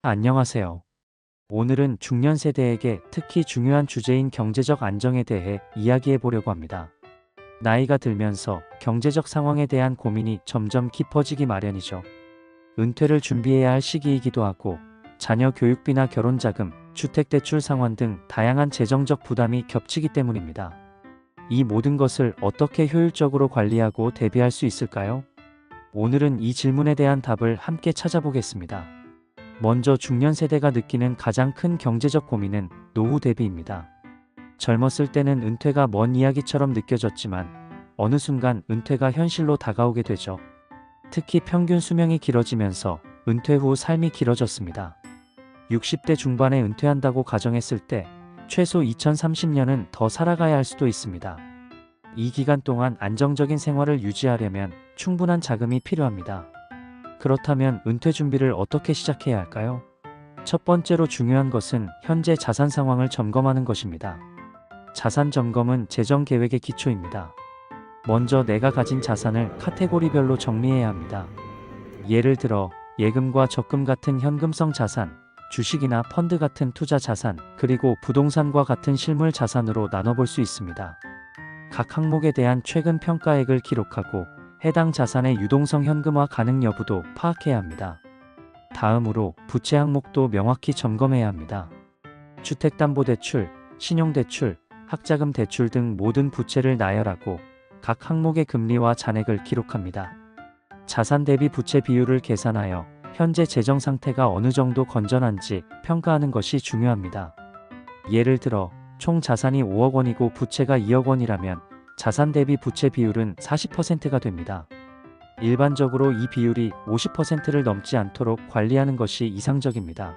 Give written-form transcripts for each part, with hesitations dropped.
안녕하세요. 오늘은 중년 세대에게 특히 중요한 주제인 경제적 안정에 대해 이야기해 보려고 합니다. 나이가 들면서 경제적 상황에 대한 고민이 점점 깊어지기 마련이죠. 은퇴를 준비해야 할 시기이기도 하고, 자녀 교육비나 결혼자금, 주택대출 상환 등 다양한 재정적 부담이 겹치기 때문입니다. 이 모든 것을 어떻게 효율적으로 관리하고 대비할 수 있을까요? 오늘은 이 질문에 대한 답을 함께 찾아보겠습니다. 먼저 중년 세대가 느끼는 가장 큰 경제적 고민은 노후 대비입니다. 젊었을 때는 은퇴가 먼 이야기처럼 느껴졌지만 어느 순간 은퇴가 현실로 다가오게 되죠. 특히 평균 수명이 길어지면서 은퇴 후 삶이 길어졌습니다. 60대 중반에 은퇴한다고 가정했을 때 최소 2030년은 더 살아가야 할 수도 있습니다. 이 기간 동안 안정적인 생활을 유지하려면 충분한 자금이 필요합니다. 그렇다면 은퇴 준비를 어떻게 시작해야 할까요? 첫 번째로 중요한 것은 현재 자산 상황을 점검하는 것입니다. 자산 점검은 재정 계획의 기초입니다. 먼저 내가 가진 자산을 카테고리별로 정리해야 합니다. 예를 들어 예금과 적금 같은 현금성 자산, 주식이나 펀드 같은 투자 자산, 그리고 부동산과 같은 실물 자산으로 나눠볼 수 있습니다. 각 항목에 대한 최근 평가액을 기록하고 해당 자산의 유동성 현금화 가능 여부도 파악해야 합니다. 다음으로 부채 항목도 명확히 점검해야 합니다. 주택담보대출, 신용대출, 학자금 대출 등 모든 부채를 나열하고 각 항목의 금리와 잔액을 기록합니다. 자산 대비 부채 비율을 계산하여 현재 재정 상태가 어느 정도 건전한지 평가하는 것이 중요합니다. 예를 들어 총 자산이 5억 원이고 부채가 2억 원이라면 자산 대비 부채 비율은 40%가 됩니다. 일반적으로 이 비율이 50%를 넘지 않도록 관리하는 것이 이상적입니다.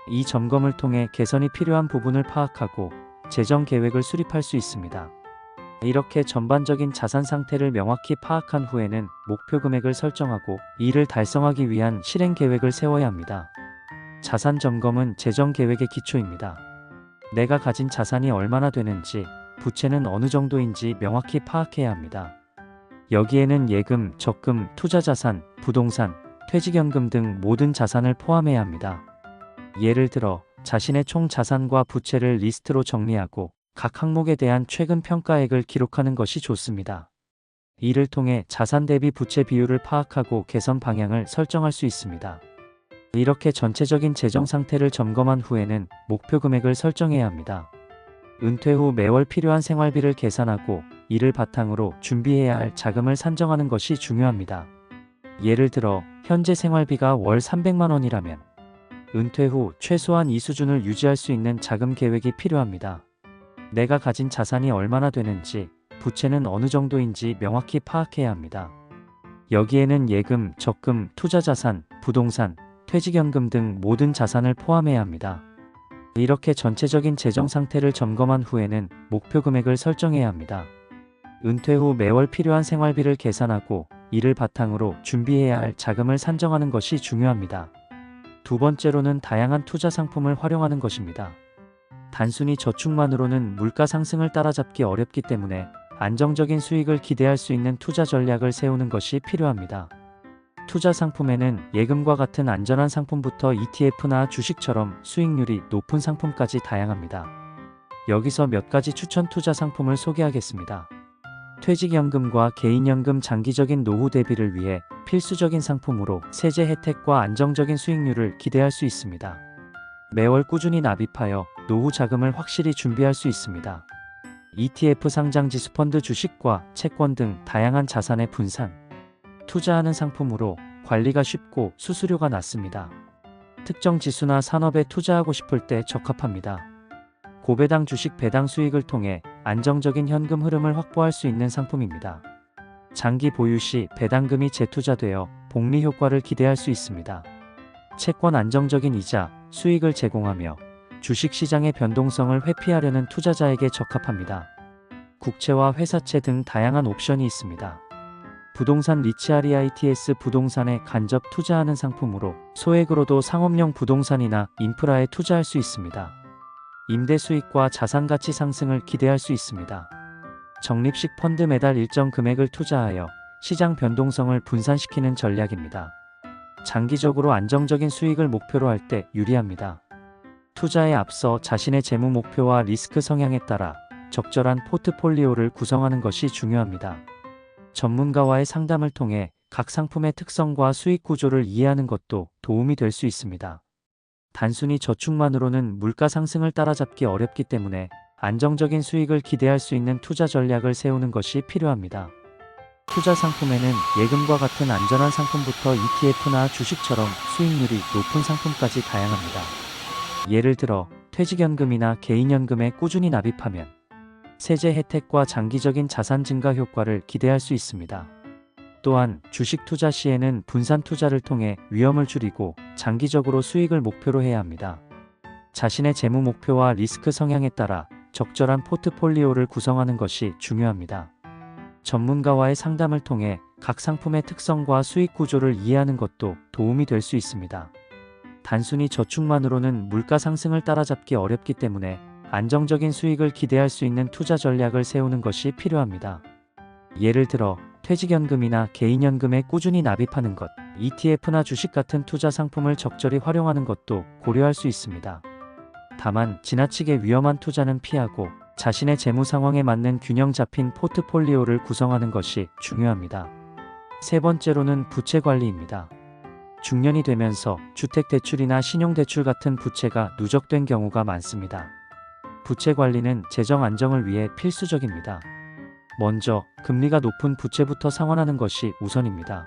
이 점검을 통해 개선이 필요한 부분을 파악하고 재정 계획을 수립할 수 있습니다. 이렇게 전반적인 자산 상태를 명확히 파악한 후에는 목표 금액을 설정하고 이를 달성하기 위한 실행 계획을 세워야 합니다. 자산 점검은 재정 계획의 기초입니다. 내가 가진 자산이 얼마나 되는지, 부채는 어느 정도인지 명확히 파악해야 합니다. 여기에는 예금, 적금, 투자자산, 부동산, 퇴직연금 등 모든 자산을 포함해야 합니다. 예를 들어 자신의 총 자산과 부채를 리스트로 정리하고 각 항목에 대한 최근 평가액을 기록하는 것이 좋습니다. 이를 통해 자산 대비 부채 비율을 파악하고 개선 방향을 설정할 수 있습니다. 이렇게 전체적인 재정 상태를 점검한 후에는 목표 금액을 설정해야 합니다. 은퇴 후 매월 필요한 생활비를 계산하고 이를 바탕으로 준비해야 할 자금을 산정하는 것이 중요합니다. 예를 들어 현재 생활비가 월 300만 원이라면 은퇴 후 최소한 이 수준을 유지할 수 있는 자금 계획이 필요합니다. 내가 가진 자산이 얼마나 되는지, 부채는 어느 정도인지 명확히 파악해야 합니다. 여기에는 예금, 적금, 투자자산, 부동산, 퇴직연금 등 모든 자산을 포함해야 합니다. 이렇게 전체적인 재정 상태를 점검한 후에는 목표 금액을 설정해야 합니다. 은퇴 후 매월 필요한 생활비를 계산하고 이를 바탕으로 준비해야 할 자금을 산정하는 것이 중요합니다. 두 번째로는 다양한 투자 상품을 활용하는 것입니다. 단순히 저축만으로는 물가 상승을 따라잡기 어렵기 때문에 안정적인 수익을 기대할 수 있는 투자 전략을 세우는 것이 필요합니다. 투자 상품에는 예금과 같은 안전한 상품부터 ETF나 주식처럼 수익률이 높은 상품까지 다양합니다. 여기서 몇 가지 추천 투자 상품을 소개하겠습니다. 퇴직연금과 개인연금 장기적인 노후 대비를 위해 필수적인 상품으로 세제 혜택과 안정적인 수익률을 기대할 수 있습니다. 매월 꾸준히 납입하여 노후 자금을 확실히 준비할 수 있습니다. ETF 상장 지수 펀드 주식과 채권 등 다양한 자산의 분산, 투자하는 상품으로 관리가 쉽고 수수료가 낮습니다. 특정 지수나 산업에 투자하고 싶을 때 적합합니다. 고배당 주식 배당 수익을 통해 안정적인 현금 흐름을 확보할 수 있는 상품입니다. 장기 보유 시 배당금이 재투자되어 복리 효과를 기대할 수 있습니다. 채권 안정적인 이자, 수익을 제공하며 주식시장의 변동성을 회피하려는 투자자에게 적합합니다. 국채와 회사채 등 다양한 옵션이 있습니다. 부동산 리츠아리아이TS 부동산에 간접 투자하는 상품으로 소액으로도 상업용 부동산이나 인프라에 투자할 수 있습니다. 임대 수익과 자산 가치 상승을 기대할 수 있습니다. 적립식 펀드 매달 일정 금액을 투자하여 시장 변동성을 분산시키는 전략입니다. 장기적으로 안정적인 수익을 목표로 할 때 유리합니다. 투자에 앞서 자신의 재무 목표와 리스크 성향에 따라 적절한 포트폴리오를 구성하는 것이 중요합니다. 전문가와의 상담을 통해 각 상품의 특성과 수익 구조를 이해하는 것도 도움이 될 수 있습니다. 단순히 저축만으로는 물가 상승을 따라잡기 어렵기 때문에 안정적인 수익을 기대할 수 있는 투자 전략을 세우는 것이 필요합니다. 투자 상품에는 예금과 같은 안전한 상품부터 ETF나 주식처럼 수익률이 높은 상품까지 다양합니다. 예를 들어 퇴직연금이나 개인연금에 꾸준히 납입하면 세제 혜택과 장기적인 자산 증가 효과를 기대할 수 있습니다. 또한 주식 투자 시에는 분산 투자를 통해 위험을 줄이고 장기적으로 수익을 목표로 해야 합니다. 자신의 재무 목표와 리스크 성향에 따라 적절한 포트폴리오를 구성하는 것이 중요합니다. 전문가와의 상담을 통해 각 상품의 특성과 수익 구조를 이해하는 것도 도움이 될 수 있습니다. 단순히 저축만으로는 물가 상승을 따라잡기 어렵기 때문에 안정적인 수익을 기대할 수 있는 투자 전략을 세우는 것이 필요합니다. 예를 들어 퇴직연금이나 개인연금에 꾸준히 납입하는 것, ETF나 주식 같은 투자 상품을 적절히 활용하는 것도 고려할 수 있습니다. 다만 지나치게 위험한 투자는 피하고 자신의 재무 상황에 맞는 균형 잡힌 포트폴리오를 구성하는 것이 중요합니다. 세 번째로는 부채 관리입니다. 중년이 되면서 주택대출이나 신용대출 같은 부채가 누적된 경우가 많습니다. 부채 관리는 재정 안정을 위해 필수적입니다. 먼저 금리가 높은 부채부터 상환하는 것이 우선입니다.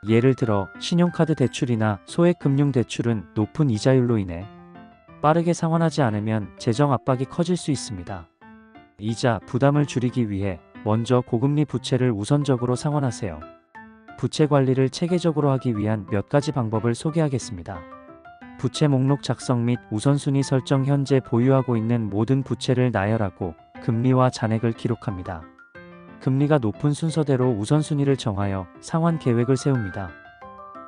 예를 들어 신용카드 대출이나 소액금융대출은 높은 이자율로 인해 빠르게 상환하지 않으면 재정 압박이 커질 수 있습니다. 이자 부담을 줄이기 위해 먼저 고금리 부채를 우선적으로 상환하세요. 부채 관리를 체계적으로 하기 위한 몇 가지 방법을 소개하겠습니다. 부채 목록 작성 및 우선순위 설정. 현재 보유하고 있는 모든 부채를 나열하고 금리와 잔액을 기록합니다. 금리가 높은 순서대로 우선순위를 정하여 상환 계획을 세웁니다.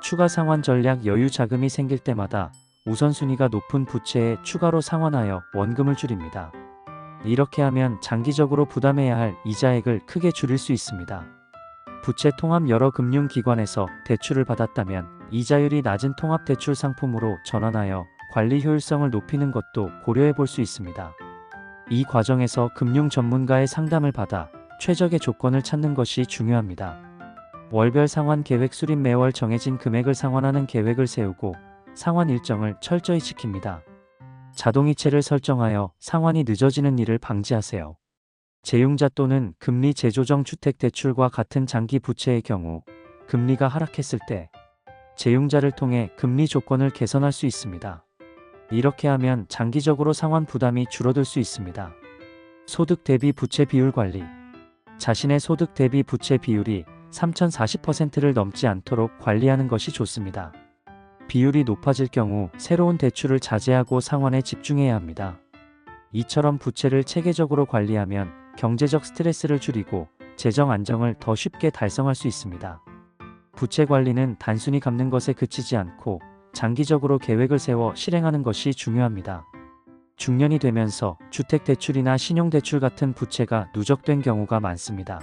추가 상환 전략. 여유 자금이 생길 때마다 우선순위가 높은 부채에 추가로 상환하여 원금을 줄입니다. 이렇게 하면 장기적으로 부담해야 할 이자액을 크게 줄일 수 있습니다. 부채 통합. 여러 금융기관에서 대출을 받았다면 이자율이 낮은 통합대출 상품으로 전환하여 관리 효율성을 높이는 것도 고려해 볼 수 있습니다. 이 과정에서 금융 전문가의 상담을 받아 최적의 조건을 찾는 것이 중요합니다. 월별 상환 계획 수립. 매월 정해진 금액을 상환하는 계획을 세우고 상환 일정을 철저히 지킵니다. 자동이체를 설정하여 상환이 늦어지는 일을 방지하세요. 재융자 또는 금리 재조정. 주택대출과 같은 장기 부채의 경우 금리가 하락했을 때 재융자를 통해 금리 조건을 개선할 수 있습니다. 이렇게 하면 장기적으로 상환 부담이 줄어들 수 있습니다. 소득 대비 부채 비율 관리. 자신의 소득 대비 부채 비율이 3040%를 넘지 않도록 관리하는 것이 좋습니다. 비율이 높아질 경우 새로운 대출을 자제하고 상환에 집중해야 합니다. 이처럼 부채를 체계적으로 관리하면 경제적 스트레스를 줄이고 재정 안정을 더 쉽게 달성할 수 있습니다. 부채 관리는 단순히 갚는 것에 그치지 않고 장기적으로 계획을 세워 실행하는 것이 중요합니다. 중년이 되면서 주택대출이나 신용대출 같은 부채가 누적된 경우가 많습니다.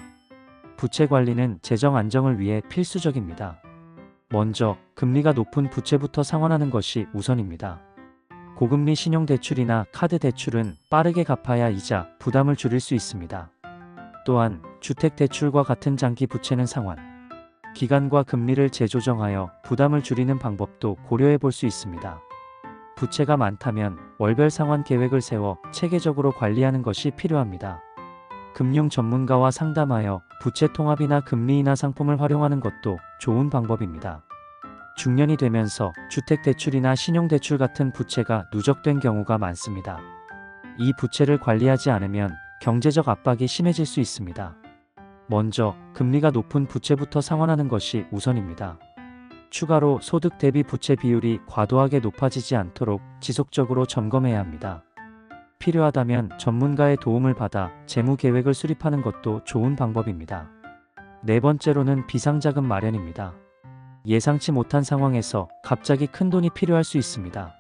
부채 관리는 재정 안정을 위해 필수적입니다. 먼저 금리가 높은 부채부터 상환하는 것이 우선입니다. 고금리 신용대출이나 카드 대출은 빠르게 갚아야 이자 부담을 줄일 수 있습니다. 또한 주택대출과 같은 장기 부채는 상환 기간과 금리를 재조정하여 부담을 줄이는 방법도 고려해 볼 수 있습니다. 부채가 많다면 월별 상환 계획을 세워 체계적으로 관리하는 것이 필요합니다. 금융 전문가와 상담하여 부채 통합이나 금리 인하 상품을 활용하는 것도 좋은 방법입니다. 중년이 되면서 주택대출이나 신용대출 같은 부채가 누적된 경우가 많습니다. 이 부채를 관리하지 않으면 경제적 압박이 심해질 수 있습니다. 먼저 금리가 높은 부채부터 상환하는 것이 우선입니다. 추가로 소득 대비 부채 비율이 과도하게 높아지지 않도록 지속적으로 점검해야 합니다. 필요하다면 전문가의 도움을 받아 재무 계획을 수립하는 것도 좋은 방법입니다. 네 번째로는 비상자금 마련입니다. 예상치 못한 상황에서 갑자기 큰 돈이 필요할 수 있습니다.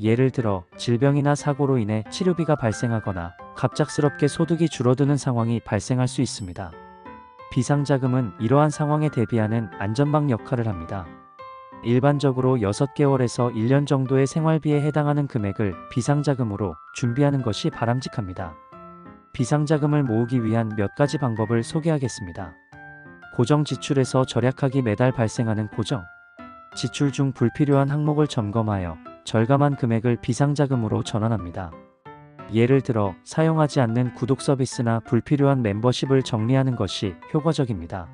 예를 들어 질병이나 사고로 인해 치료비가 발생하거나 갑작스럽게 소득이 줄어드는 상황이 발생할 수 있습니다. 비상자금은 이러한 상황에 대비하는 안전망 역할을 합니다. 일반적으로 6개월에서 1년 정도의 생활비에 해당하는 금액을 비상자금으로 준비하는 것이 바람직합니다. 비상자금을 모으기 위한 몇 가지 방법을 소개하겠습니다. 고정 지출에서 절약하기. 매달 발생하는 고정 지출 중 불필요한 항목을 점검하여 절감한 금액을 비상자금으로 전환합니다. 예를 들어 사용하지 않는 구독 서비스나 불필요한 멤버십을 정리하는 것이 효과적입니다.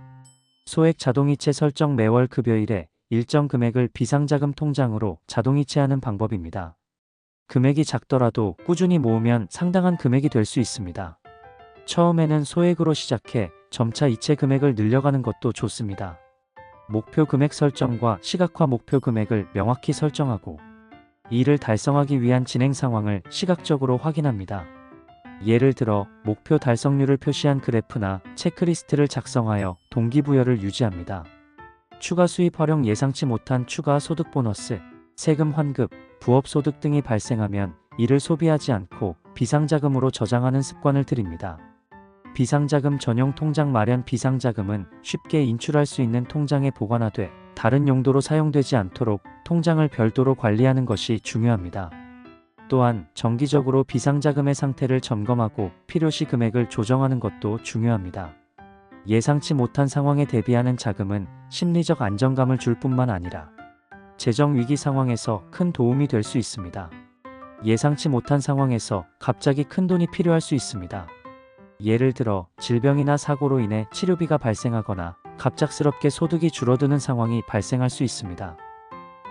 소액 자동이체 설정. 매월 급여일에 일정 금액을 비상자금 통장으로 자동이체하는 방법입니다. 금액이 작더라도 꾸준히 모으면 상당한 금액이 될 수 있습니다. 처음에는 소액으로 시작해 점차 이체 금액을 늘려가는 것도 좋습니다. 목표 금액 설정과 시각화. 목표 금액을 명확히 설정하고 이를 달성하기 위한 진행 상황을 시각적으로 확인합니다. 예를 들어 목표 달성률을 표시한 그래프나 체크리스트를 작성하여 동기부여를 유지합니다. 추가 수입 활용. 예상치 못한 추가 소득. 보너스, 세금 환급, 부업 소득 등이 발생하면 이를 소비하지 않고 비상자금으로 저장하는 습관을 들입니다. 비상자금 전용 통장 마련. 비상자금은 쉽게 인출할 수 있는 통장에 보관하되 다른 용도로 사용되지 않도록 통장을 별도로 관리하는 것이 중요합니다. 또한 정기적으로 비상자금의 상태를 점검하고 필요시 금액을 조정하는 것도 중요합니다. 예상치 못한 상황에 대비하는 자금은 심리적 안정감을 줄 뿐만 아니라 재정 위기 상황에서 큰 도움이 될 수 있습니다. 예상치 못한 상황에서 갑자기 큰 돈이 필요할 수 있습니다. 예를 들어 질병이나 사고로 인해 치료비가 발생하거나 갑작스럽게 소득이 줄어드는 상황이 발생할 수 있습니다.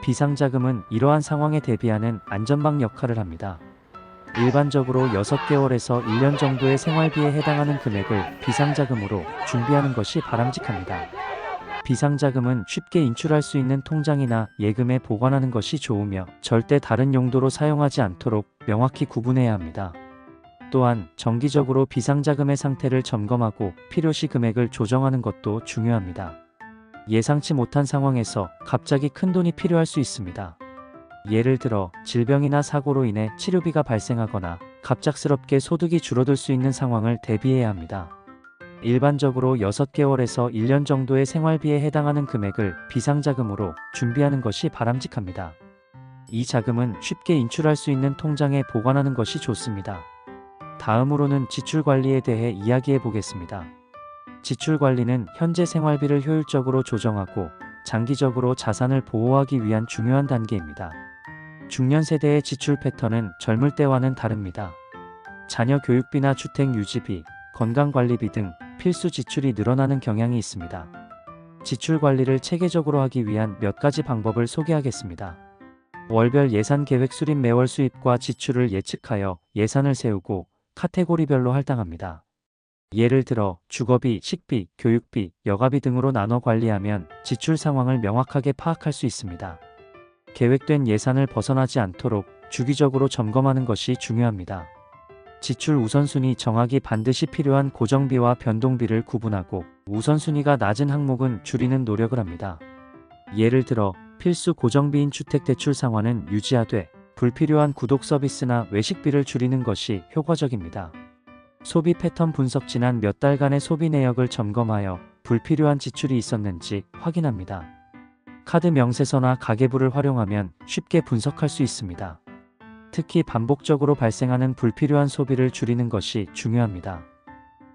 비상자금은 이러한 상황에 대비하는 안전망 역할을 합니다. 일반적으로 6개월에서 1년 정도의 생활비에 해당하는 금액을 비상자금으로 준비하는 것이 바람직합니다. 비상자금은 쉽게 인출할 수 있는 통장이나 예금에 보관하는 것이 좋으며 절대 다른 용도로 사용하지 않도록 명확히 구분해야 합니다. 또한 정기적으로 비상자금의 상태를 점검하고 필요시 금액을 조정하는 것도 중요합니다. 예상치 못한 상황에서 갑자기 큰 돈이 필요할 수 있습니다. 예를 들어 질병이나 사고로 인해 치료비가 발생하거나 갑작스럽게 소득이 줄어들 수 있는 상황을 대비해야 합니다. 일반적으로 6개월에서 1년 정도의 생활비에 해당하는 금액을 비상자금으로 준비하는 것이 바람직합니다. 이 자금은 쉽게 인출할 수 있는 통장에 보관하는 것이 좋습니다. 다음으로는 지출 관리에 대해 이야기해 보겠습니다. 지출 관리는 현재 생활비를 효율적으로 조정하고 장기적으로 자산을 보호하기 위한 중요한 단계입니다. 중년 세대의 지출 패턴은 젊을 때와는 다릅니다. 자녀 교육비나 주택 유지비, 건강관리비 등 필수 지출이 늘어나는 경향이 있습니다. 지출 관리를 체계적으로 하기 위한 몇 가지 방법을 소개하겠습니다. 월별 예산 계획 수립. 매월 수입과 지출을 예측하여 예산을 세우고 카테고리별로 할당합니다. 예를 들어 주거비, 식비, 교육비, 여가비 등으로 나눠 관리하면 지출 상황을 명확하게 파악할 수 있습니다. 계획된 예산을 벗어나지 않도록 주기적으로 점검하는 것이 중요합니다. 지출 우선순위 정하기. 반드시 필요한 고정비와 변동비를 구분하고 우선순위가 낮은 항목은 줄이는 노력을 합니다. 예를 들어 필수 고정비인 주택대출 상환은 유지하되 불필요한 구독 서비스나 외식비를 줄이는 것이 효과적입니다. 소비 패턴 분석. 지난 몇 달간의 소비 내역을 점검하여 불필요한 지출이 있었는지 확인합니다. 카드 명세서나 가계부를 활용하면 쉽게 분석할 수 있습니다. 특히 반복적으로 발생하는 불필요한 소비를 줄이는 것이 중요합니다.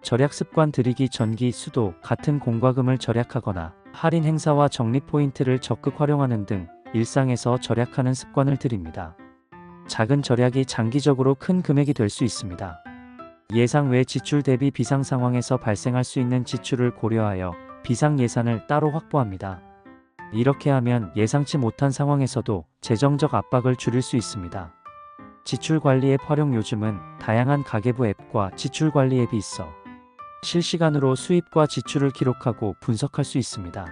절약 습관 들이기. 전기, 수도 같은 공과금을 절약하거나 할인 행사와 적립 포인트를 적극 활용하는 등 일상에서 절약하는 습관을 들입니다. 작은 절약이 장기적으로 큰 금액이 될 수 있습니다. 예상 외 지출 대비. 비상 상황에서 발생할 수 있는 지출을 고려하여 비상 예산을 따로 확보합니다. 이렇게 하면 예상치 못한 상황에서도 재정적 압박을 줄일 수 있습니다. 지출 관리 앱 활용. 요즘은 다양한 가계부 앱과 지출 관리 앱이 있어 실시간으로 수입과 지출을 기록하고 분석할 수 있습니다.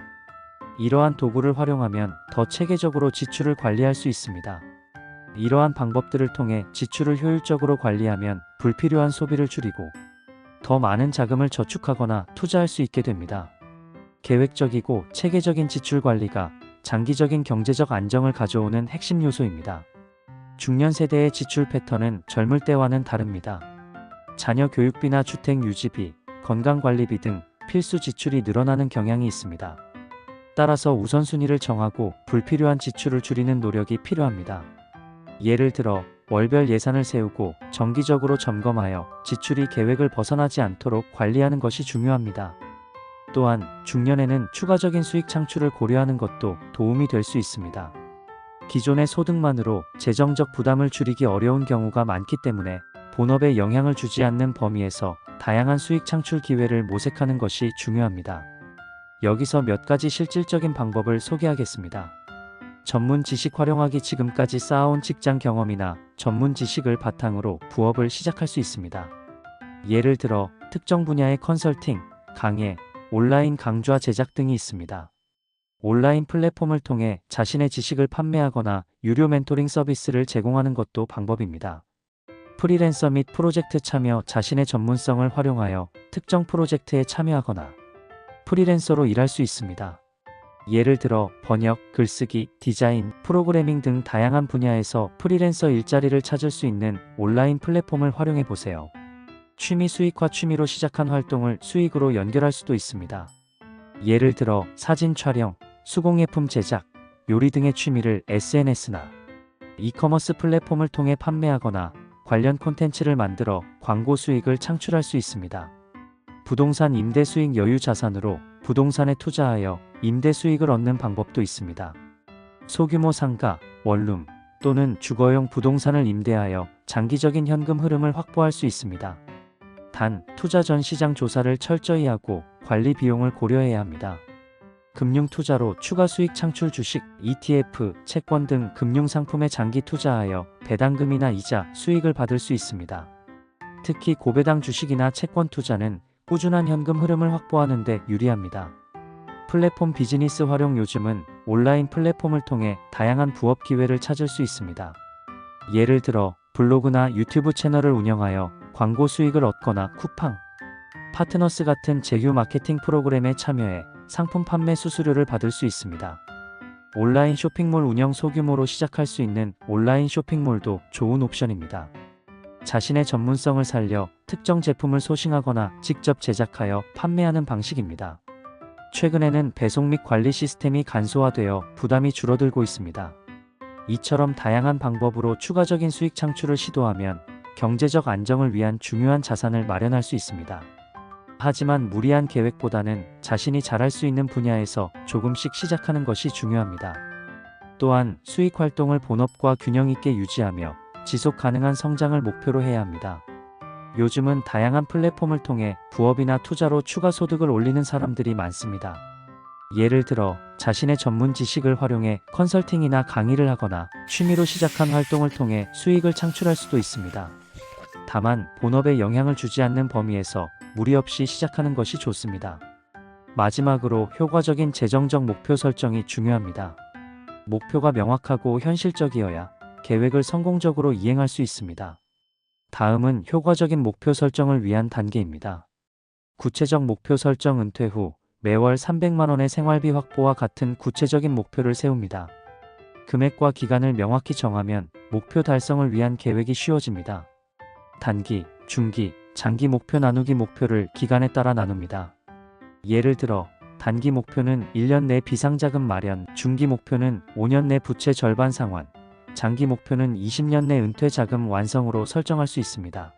이러한 도구를 활용하면 더 체계적으로 지출을 관리할 수 있습니다. 이러한 방법들을 통해 지출을 효율적으로 관리하면 불필요한 소비를 줄이고 더 많은 자금을 저축하거나 투자할 수 있게 됩니다. 계획적이고 체계적인 지출 관리가 장기적인 경제적 안정을 가져오는 핵심 요소입니다. 중년 세대의 지출 패턴은 젊을 때와는 다릅니다. 자녀 교육비나 주택 유지비, 건강관리비 등 필수 지출이 늘어나는 경향이 있습니다. 따라서 우선순위를 정하고 불필요한 지출을 줄이는 노력이 필요합니다. 예를 들어 월별 예산을 세우고 정기적으로 점검하여 지출이 계획을 벗어나지 않도록 관리하는 것이 중요합니다. 또한 중년에는 추가적인 수익 창출을 고려하는 것도 도움이 될 수 있습니다. 기존의 소득만으로 재정적 부담을 줄이기 어려운 경우가 많기 때문에 본업에 영향을 주지 않는 범위에서 다양한 수익 창출 기회를 모색하는 것이 중요합니다. 여기서 몇 가지 실질적인 방법을 소개하겠습니다. 전문 지식 활용하기. 지금까지 쌓아온 직장 경험이나 전문 지식을 바탕으로 부업을 시작할 수 있습니다. 예를 들어 특정 분야의 컨설팅, 강의, 온라인 강좌 제작 등이 있습니다. 온라인 플랫폼을 통해 자신의 지식을 판매하거나 유료 멘토링 서비스를 제공하는 것도 방법입니다. 프리랜서 및 프로젝트 참여. 자신의 전문성을 활용하여 특정 프로젝트에 참여하거나 프리랜서로 일할 수 있습니다. 예를 들어 번역, 글쓰기, 디자인, 프로그래밍 등 다양한 분야에서 프리랜서 일자리를 찾을 수 있는 온라인 플랫폼을 활용해 보세요. 취미 수익화. 취미로 시작한 활동을 수익으로 연결할 수도 있습니다. 예를 들어 사진 촬영, 수공예품 제작, 요리 등의 취미를 SNS나 이커머스 플랫폼을 통해 판매하거나 관련 콘텐츠를 만들어 광고 수익을 창출할 수 있습니다. 부동산 임대 수익. 여유 자산으로 부동산에 투자하여 임대 수익을 얻는 방법도 있습니다. 소규모 상가, 원룸 또는 주거용 부동산을 임대하여 장기적인 현금 흐름을 확보할 수 있습니다. 단, 투자 전 시장 조사를 철저히 하고 관리 비용을 고려해야 합니다. 금융 투자로 추가 수익 창출. 주식, ETF, 채권 등 금융상품에 장기 투자하여 배당금이나 이자, 수익을 받을 수 있습니다. 특히 고배당 주식이나 채권 투자는 꾸준한 현금 흐름을 확보하는 데 유리합니다. 플랫폼 비즈니스 활용. 요즘은 온라인 플랫폼을 통해 다양한 부업 기회를 찾을 수 있습니다. 예를 들어 블로그나 유튜브 채널을 운영하여 광고 수익을 얻거나 쿠팡, 파트너스 같은 제휴 마케팅 프로그램에 참여해 상품 판매 수수료를 받을 수 있습니다. 온라인 쇼핑몰 운영. 소규모로 시작할 수 있는 온라인 쇼핑몰도 좋은 옵션입니다. 자신의 전문성을 살려 특정 제품을 소싱하거나 직접 제작하여 판매하는 방식입니다. 최근에는 배송 및 관리 시스템이 간소화되어 부담이 줄어들고 있습니다. 이처럼 다양한 방법으로 추가적인 수익 창출을 시도하면 경제적 안정을 위한 중요한 자산을 마련할 수 있습니다. 하지만 무리한 계획보다는 자신이 잘할 수 있는 분야에서 조금씩 시작하는 것이 중요합니다. 또한 수익 활동을 본업과 균형 있게 유지하며 지속 가능한 성장을 목표로 해야 합니다. 요즘은 다양한 플랫폼을 통해 부업이나 투자로 추가 소득을 올리는 사람들이 많습니다. 예를 들어 자신의 전문 지식을 활용해 컨설팅이나 강의를 하거나 취미로 시작한 활동을 통해 수익을 창출할 수도 있습니다. 다만 본업에 영향을 주지 않는 범위에서 무리 없이 시작하는 것이 좋습니다. 마지막으로 효과적인 재정적 목표 설정이 중요합니다. 목표가 명확하고 현실적이어야 계획을 성공적으로 이행할 수 있습니다. 다음은 효과적인 목표 설정을 위한 단계입니다. 구체적 목표 설정. 은퇴 후 매월 300만 원의 생활비 확보와 같은 구체적인 목표를 세웁니다. 금액과 기간을 명확히 정하면 목표 달성을 위한 계획이 쉬워집니다. 단기, 중기, 장기 목표. 나누기. 목표를 기간에 따라 나눕니다. 예를 들어 단기 목표는 1년 내 비상자금 마련, 중기 목표는 5년 내 부채 절반 상환, 장기 목표는 20년 내 은퇴 자금 완성으로 설정할 수 있습니다.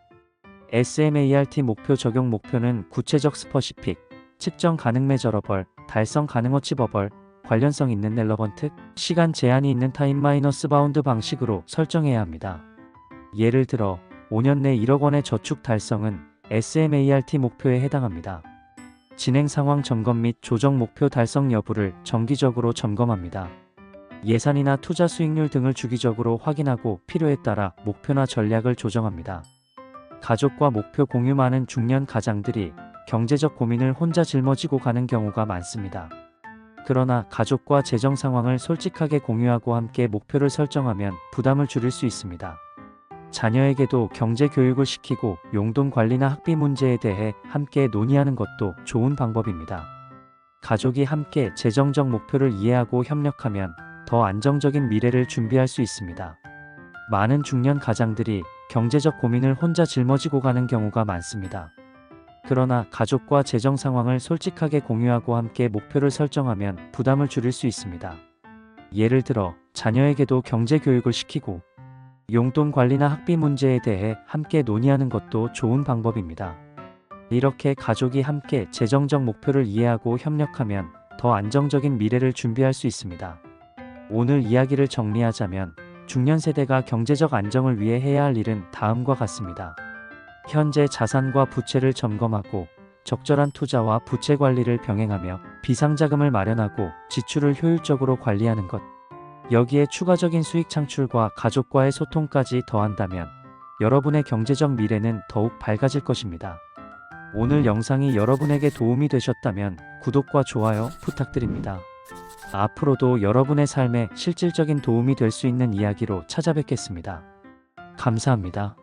SMART 목표. 적용 목표는 구체적 스퍼시픽, 측정 가능 메저러벌, 달성 가능 어치버벌, 관련성 있는 relevant, 시간 제한이 있는 타임 마이너스 바운드 방식으로 설정해야 합니다. 예를 들어 5년 내 1억 원의 저축 달성은 SMART 목표에 해당합니다. 진행 상황 점검 및 조정. 목표 달성 여부를 정기적으로 점검합니다. 예산이나 투자 수익률 등을 주기적으로 확인하고 필요에 따라 목표나 전략을 조정합니다. 가족과 목표 공유. 많은 중년 가장들이 경제적 고민을 혼자 짊어지고 가는 경우가 많습니다. 그러나 가족과 재정 상황을 솔직하게 공유하고 함께 목표를 설정하면 부담을 줄일 수 있습니다. 자녀에게도 경제 교육을 시키고 용돈 관리나 학비 문제에 대해 함께 논의하는 것도 좋은 방법입니다. 가족이 함께 재정적 목표를 이해하고 협력하면 더 안정적인 미래를 준비할 수 있습니다. 많은 중년 가장들이 경제적 고민을 혼자 짊어지고 가는 경우가 많습니다. 그러나 가족과 재정 상황을 솔직하게 공유하고 함께 목표를 설정하면 부담을 줄일 수 있습니다. 예를 들어 자녀에게도 경제 교육을 시키고 용돈 관리나 학비 문제에 대해 함께 논의하는 것도 좋은 방법입니다. 이렇게 가족이 함께 재정적 목표를 이해하고 협력하면 더 안정적인 미래를 준비할 수 있습니다. 오늘 이야기를 정리하자면 중년 세대가 경제적 안정을 위해 해야 할 일은 다음과 같습니다. 현재 자산과 부채를 점검하고 적절한 투자와 부채 관리를 병행하며 비상자금을 마련하고 지출을 효율적으로 관리하는 것. 여기에 추가적인 수익 창출과 가족과의 소통까지 더한다면 여러분의 경제적 미래는 더욱 밝아질 것입니다. 오늘 영상이 여러분에게 도움이 되셨다면 구독과 좋아요 부탁드립니다. 앞으로도 여러분의 삶에 실질적인 도움이 될 수 있는 이야기로 찾아뵙겠습니다. 감사합니다.